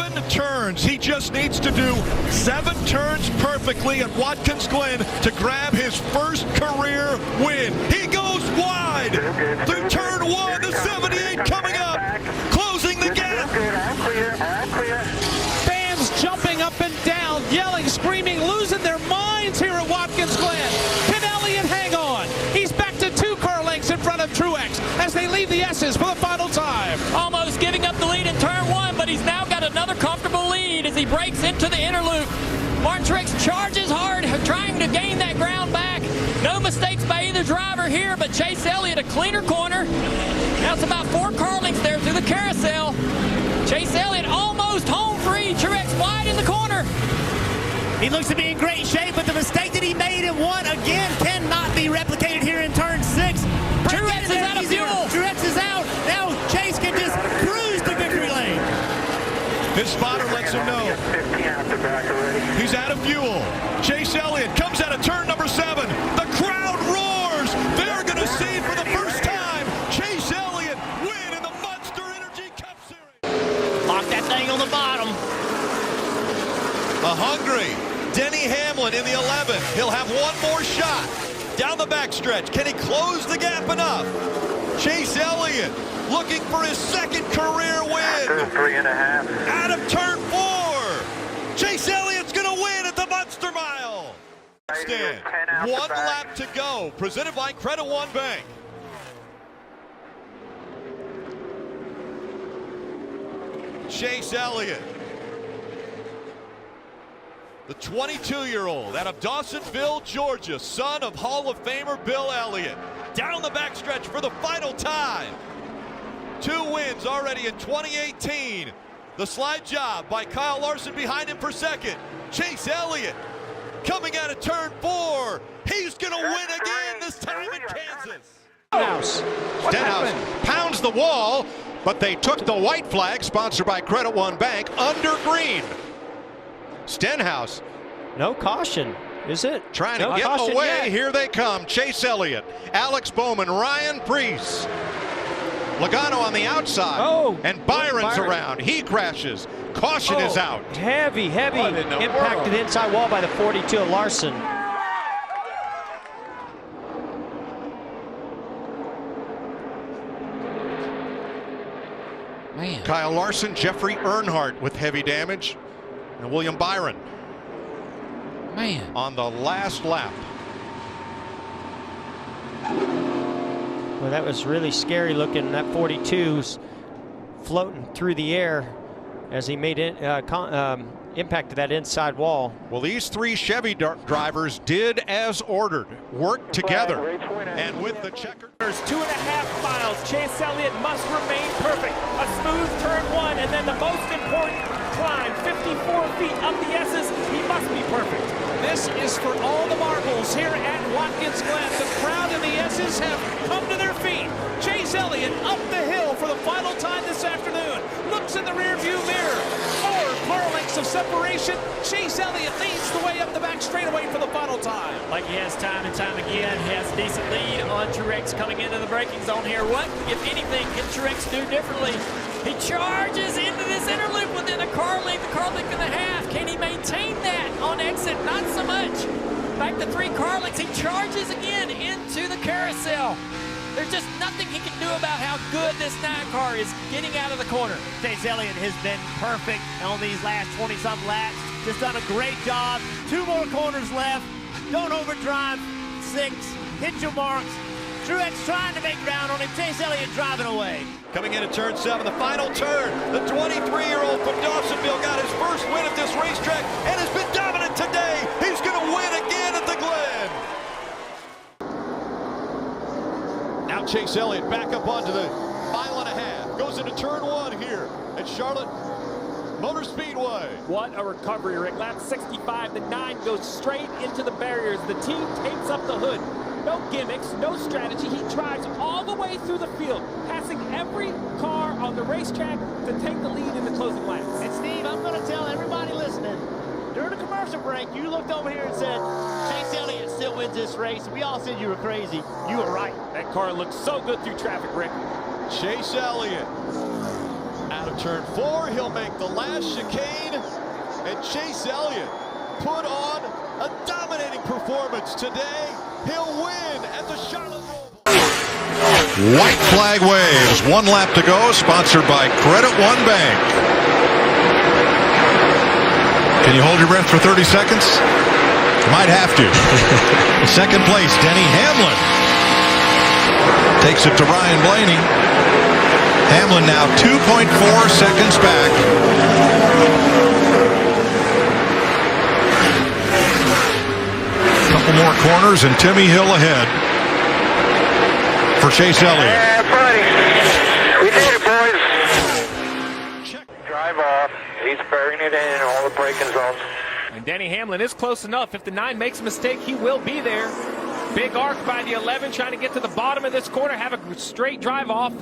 7 turns. He just needs to do 7 turns perfectly at Watkins Glen to grab his first career win. He goes wide through turn 1, the 78 coming up, closing the gap. Fans jumping up and down, yelling, screaming, losing their minds here at Watkins Glen. Can Elliott hang on? He's back to 2 car lengths in front of Truex as they leave the S's for the final time. Almost giving up the lead in turn 1, but he's now got another comfortable lead as he breaks into the inner loop. Martin Truex charges hard, trying to gain that ground back. No mistakes by either driver here, but Chase Elliott a cleaner corner. Now it's about 4 car lengths there through the carousel. Chase Elliott almost home free. Truex wide in the corner. He looks to be in great shape, but the mistake that he made in 1 again cannot be replicated here in turn 6. Truex is out of fuel. Truex is out. Now Chase can just cruise to victory lane. His spotter lets him know he's out of fuel. Chase Elliott comes out of turn number 7. The crowd roars. They're going to see for the first time Chase Elliott win in the Monster Energy Cup Series. Lock that thing on the bottom. A hungry Denny Hamlin in the 11. He'll have one more shot down the backstretch. Can he close the gap enough? Chase Elliott looking for his 2nd career win. 3.5. Out of turn 4. Chase Elliott's going to win at the Monster Mile. Stand. 1 lap to go. Presented by Credit One Bank. Chase Elliott, the 22-year-old out of Dawsonville, Georgia, son of Hall of Famer Bill Elliott, down the backstretch for the final time. 2 wins already in 2018. The slide job by Kyle Larson behind him for 2nd. Chase Elliott coming out of turn 4. He's going to win again, this time in Kansas. Stenhouse pounds the wall, but they took the white flag, sponsored by Credit One Bank, under green. Stenhouse. No caution, is it? Trying to get away. Yet. Here they come. Chase Elliott, Alex Bowman, Ryan Preece. Logano on the outside. Oh, and Byron's around. He crashes. Caution is out. Heavy impacted inside wall by the 42 of Larson. Man. Kyle Larson, Jeffrey Earnhardt with heavy damage, and William Byron. Man. On the last lap. Well, that was really scary looking. That 42's floating through the air as he made it impacted that inside wall. Well, these 3 Chevy drivers did as ordered, worked together, and with the checker. 2.5 miles. Chase Elliott must remain perfect. A smooth turn 1, and then the most important climb, 54 feet up the S's. He must be perfect. This is for all the marbles here at Watkins Glen. The crowd and the S's have come to their feet. Chase Elliott up the hill for the final time this afternoon. Looks in the rearview mirror. 4 car lengths of separation. Chase Elliott leads the way up the back straightaway for the final time. Like he has time and time again, he has a decent lead on Truex coming into the braking zone here. What, if anything, can Truex do differently? He charges into this inner loop within a car length and a half. Can he maintain that on exit? Not so much. Back to 3 car lengths. He charges again into the carousel. There's just nothing he can do about how good this 9 car is getting out of the corner. Chase Elliott has been perfect on these last 20-something laps. Just done a great job. 2 more corners left. Don't overdrive. 6. Hit your marks. Truex trying to make ground on him. Chase Elliott driving away. Coming into turn 7, the final turn. The 23-year-old from Dawsonville got his first win at this racetrack and has been dominant today. He's going to win again at the Glen. Now Chase Elliott back up onto the 1.5 miles. Goes into turn 1 here at Charlotte Motor Speedway. What a recovery, Rick. Lap 65, the 9 goes straight into the barriers. The team tapes up the hood. No gimmicks, no strategy. He drives all the way through the field, passing every car on the racetrack to take the lead in the closing laps. And Steve, I'm going to tell everybody listening, during the commercial break, you looked over here and said, Chase Elliott still wins this race. We all said you were crazy. You were right. That car looks so good through traffic, Rick. Chase Elliott out of turn 4. He'll make the last chicane. And Chase Elliott put on a dominating performance today. He'll win at the Charlotte Roval. White flag waves. 1 lap to go. Sponsored by Credit One Bank. Can you hold your breath for 30 seconds? You might have to. Second place, Denny Hamlin. Takes it to Ryan Blaney. Hamlin now 2.4 seconds back. Couple more corners and Timmy Hill ahead for Chase Elliott. Yeah, buddy. We did it, boys. Drive off. He's burying it in all the braking zones. And Denny Hamlin is close enough. If the 9 makes a mistake, he will be there. Big arc by the 11, trying to get to the bottom of this corner, have a straight drive off.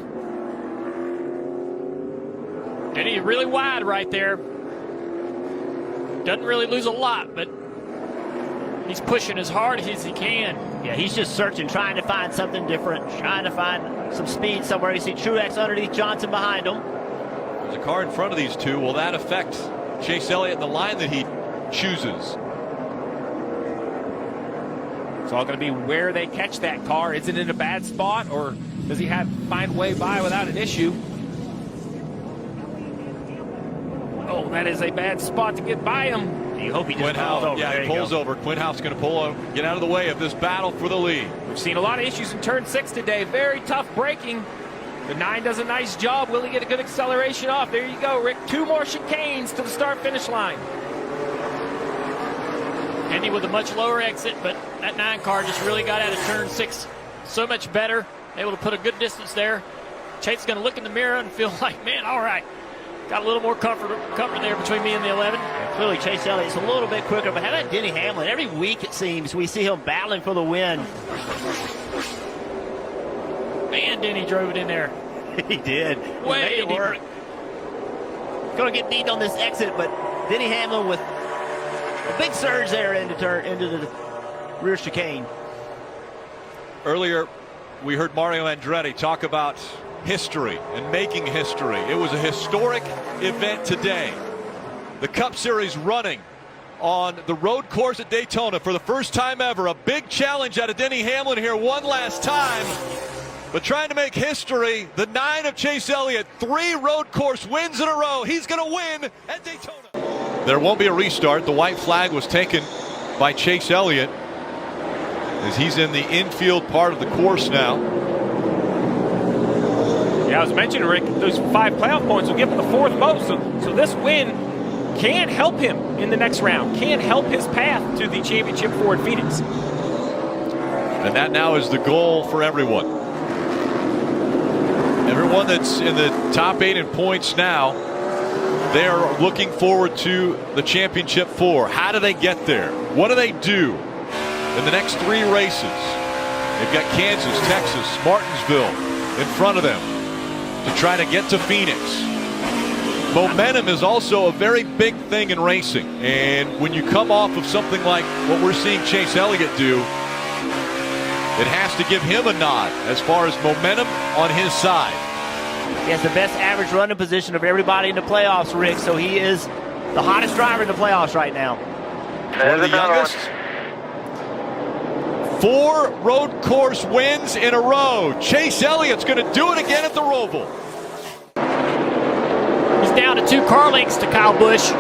Denny really wide right there. Doesn't really lose a lot, but he's pushing as hard as he can. Yeah, he's just searching, trying to find something different, trying to find some speed somewhere. You see Truex underneath Johnson behind him. There's a car in front of these two. Will that affect Chase Elliott and the line that he chooses? It's all going to be where they catch that car. Is it in a bad spot, or does he find a way by without an issue? Oh, that is a bad spot to get by him. You hope he just pulls over. Yeah, he pulls over. Quinhoff's going to pull over, get out of the way of this battle for the lead. We've seen a lot of issues in turn 6 today. Very tough braking. The 9 does a nice job. Will he get a good acceleration off? There you go, Rick. 2 more chicanes to the start-finish line. Andy with a much lower exit, but that 9 car just really got out of turn 6 so much better. Able to put a good distance there. Chase is going to look in the mirror and feel like, man, all right. Got a little more comfort there between me and the 11. Clearly, Chase Elliott's a little bit quicker, but how about Denny Hamlin? Every week, it seems, we see him battling for the win. Man, Denny drove it in there. He did. Way it work. Going to get beat on this exit, but Denny Hamlin with a big surge there into the rear chicane. Earlier, we heard Mario Andretti talk about history and making history. It was a historic event today. The Cup Series running on the road course at Daytona for the first time ever. A big challenge out of Denny Hamlin here one last time. But trying to make history, the 9 of Chase Elliott, 3 road course wins in a row. He's going to win at Daytona. There won't be a restart. The white flag was taken by Chase Elliott as he's in the infield part of the course now. Yeah, I was mentioning, Rick, those 5 playoff points will give him the 4th most. So this win can help him in the next round, can help his path to the championship for Phoenix. And that now is the goal for everyone. Everyone that's in the top 8 in points now, they're looking forward to the championship 4. How do they get there? What do they do in the next 3 races? They've got Kansas, Texas, Martinsville in front of them to try to get to Phoenix. Momentum is also a very big thing in racing, and when you come off of something like what we're seeing Chase Elliott do, it has to give him a nod as far as momentum on his side. He has the best average running position of everybody in the playoffs, Rick, so he is the hottest driver in the playoffs right now. One of the youngest. 4 road course wins in a row. Chase Elliott's going to do it again at the Roval. He's down to 2 car lengths to Kyle Busch.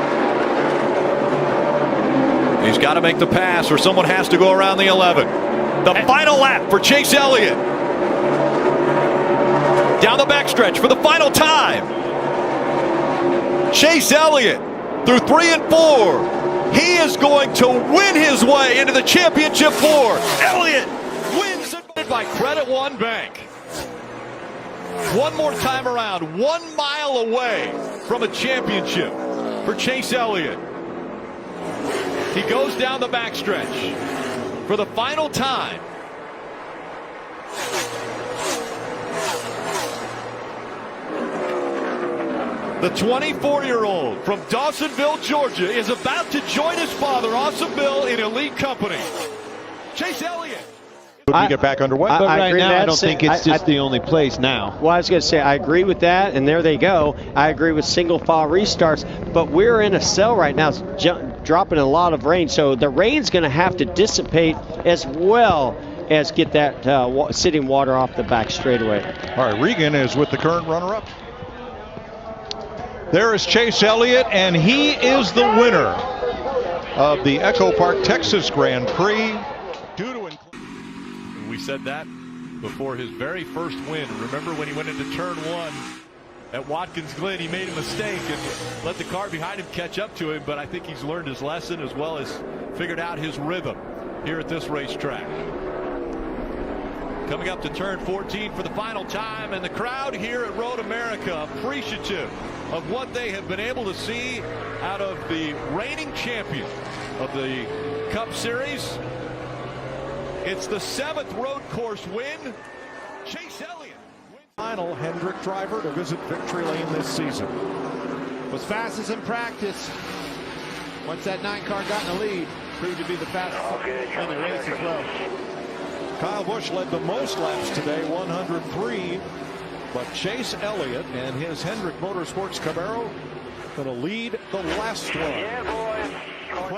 He's got to make the pass or someone has to go around the 11. The final lap for Chase Elliott. Down the backstretch for the final time. Chase Elliott through 3 and 4. He is going to win his way into the championship 4. Elliott wins it by Credit One Bank. One more time around, 1 mile away from a championship for Chase Elliott. He goes down the backstretch for the final time. The 24-year-old from Dawsonville, Georgia, is about to join his father, Awesome Bill, in elite company. Chase Elliott. Would we get back underway? But I right agree now, with that. I don't think it's just the only place now. Well, I was going to say, I agree with that, and there they go. I agree with single file restarts, but we're in a cell right now. It's dropping a lot of rain, so the rain's going to have to dissipate as well as get that sitting water off the back straightaway. All right, Regan is with the current runner-up. There is Chase Elliott, and he is the winner of the Echo Park, Texas Grand Prix. We said that before his very first win. Remember when he went into turn one at Watkins Glen, he made a mistake and let the car behind him catch up to him, but I think he's learned his lesson as well as figured out his rhythm here at this racetrack. Coming up to turn 14 for the final time, and the crowd here at Road America appreciative of what they have been able to see out of the reigning champion of the Cup Series. It's the 7th road course win. Chase Elliott wins. Final Hendrick driver to visit victory lane this season. Was fastest in practice. Once that 9 car got in the lead, proved to be the fastest in the race as well. Kyle Busch led the most laps today, 103. But Chase Elliott and his Hendrick Motorsports Camaro going to lead the last one. Yeah, boys.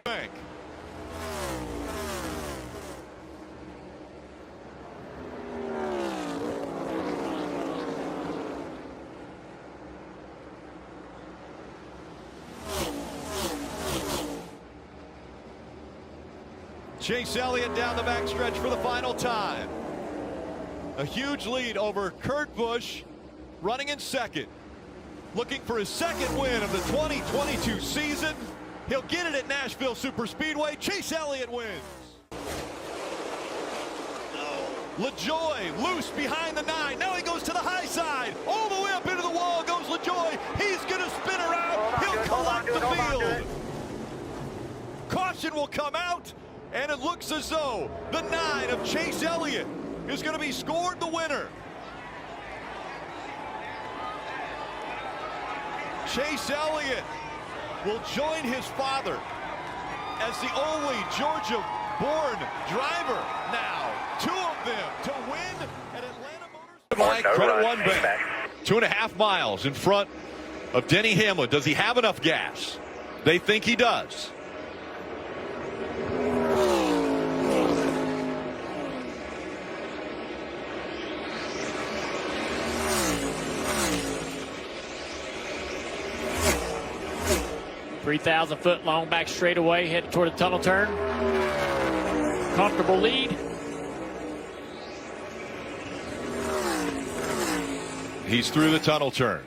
Bank. Chase Elliott down the backstretch for the final time. A huge lead over Kurt Busch, running in second. Looking for his second win of the 2022 season. He'll get it at Nashville Superspeedway. Chase Elliott wins. LaJoie loose behind the 9. Now he goes to the high side. All the way up into the wall goes LaJoie. He's going to spin around. He'll collect the field. Caution will come out. And it looks as though the 9 of Chase Elliott is going to be scored the winner. Chase Elliott will join his father as the only Georgia-born driver now. 2 of them to win at Atlanta Motors. Credit One Bank. 2.5 miles in front of Denny Hamlin. Does he have enough gas? They think he does. .3,000-foot long back straightaway, headed toward the tunnel turn. Comfortable lead. He's through the tunnel turn.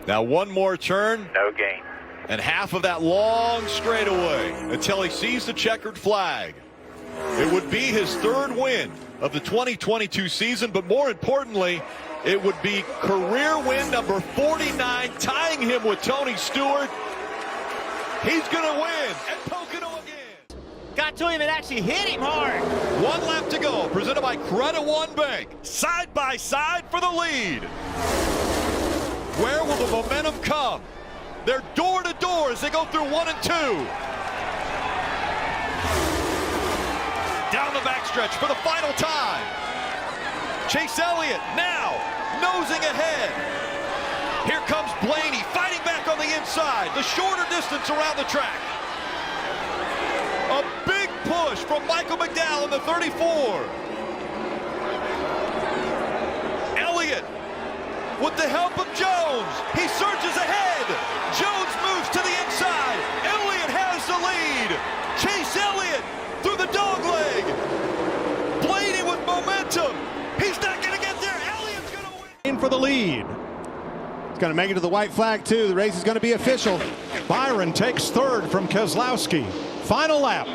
Now one more turn. No gain. And half of that long straightaway until he sees the checkered flag. It would be his 3rd win of the 2022 season, but more importantly, it would be career win number 49, tying him with Tony Stewart. He's going to win at Pocono again. Got to him and actually hit him hard. 1 lap to go, presented by Credit One Bank. Side by side for the lead. Where will the momentum come? They're door to door as they go through 1 and 2. Down the backstretch for the final time. Chase Elliott now nosing ahead. Here comes Blaney fighting back on the inside. The shorter distance around the track. A big push from Michael McDowell in the 34. Elliott with the help of Jones. He surges ahead. Jones moves to the inside. Elliott has the lead. Chase Elliott through the dog leg. Blaney with momentum. He's not going to get there. Elliott's going to win. In for the lead. He's going to make it to the white flag, too. The race is going to be official. Byron takes 3rd from Keselowski. Final lap.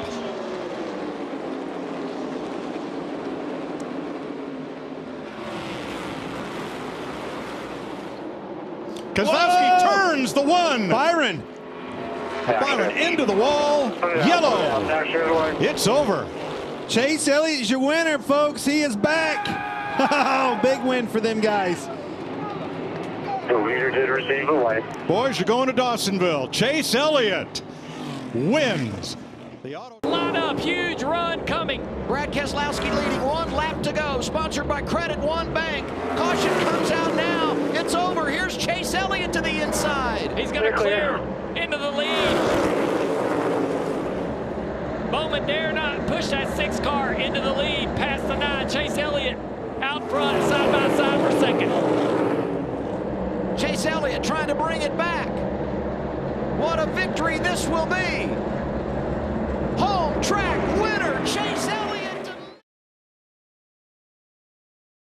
Keselowski turns the 1. Byron into the wall. Yellow. It's over. Chase Elliott is your winner, folks. He is back. Oh, big win for them guys. The leader did receive a white. Boys, you're going to Dawsonville. Chase Elliott wins the auto. Line up huge run coming. Brad Keselowski leading, 1 lap to go. Sponsored by Credit One Bank. Caution comes out now. It's over. Here's Chase Elliott to the inside. He's going to clear into the lead. Bowman dare not push that 6 car into the lead past the 9. Chase Elliott out front, side by side for second. Chase Elliott trying to bring it back. What a victory this will be.